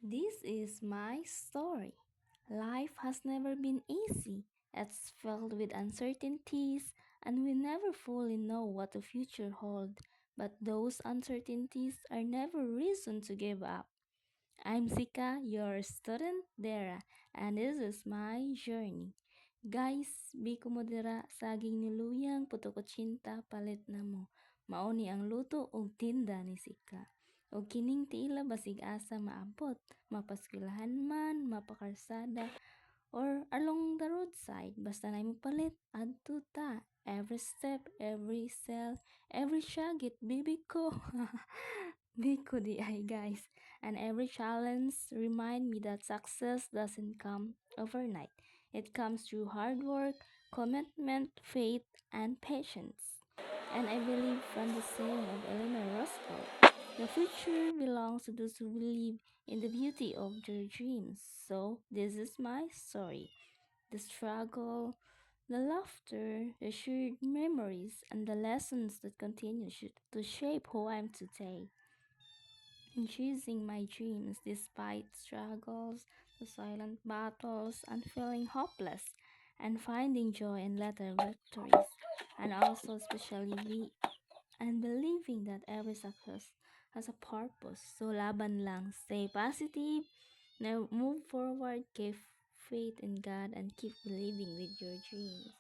This is my story. Life has never been easy. It's filled with uncertainties, and we never fully know what the future holds. But those uncertainties are never reason to give up. I'm Zika, your student Dara, and this is my journey. Guys, biko mo dira saging niluyang puto ko tsinta palit na mo. Mauni ang luto og tinda ni Sika. Og kining tiila basig asa maabot, mapaskwelahan man, mapakarsada, or along the roadside, basta na palit, adto ta. Every step, every cell, every shagit, bibi ko. Biko di ay guys. And every challenge remind me that success doesn't come overnight. It comes through hard work, commitment, faith, and patience. And I believe from the saying of Eleanor Roosevelt, the future belongs to those who believe in the beauty of their dreams. So, this is my story. The struggle, the laughter, the shared memories, and the lessons that continue to shape who I am today. In chasing my dreams despite struggles, the silent battles, and feeling hopeless, and finding joy in little victories, and also especially and believing that every success has a purpose. So laban lang, stay positive, now move forward, keep faith in God, and keep believing with your dreams.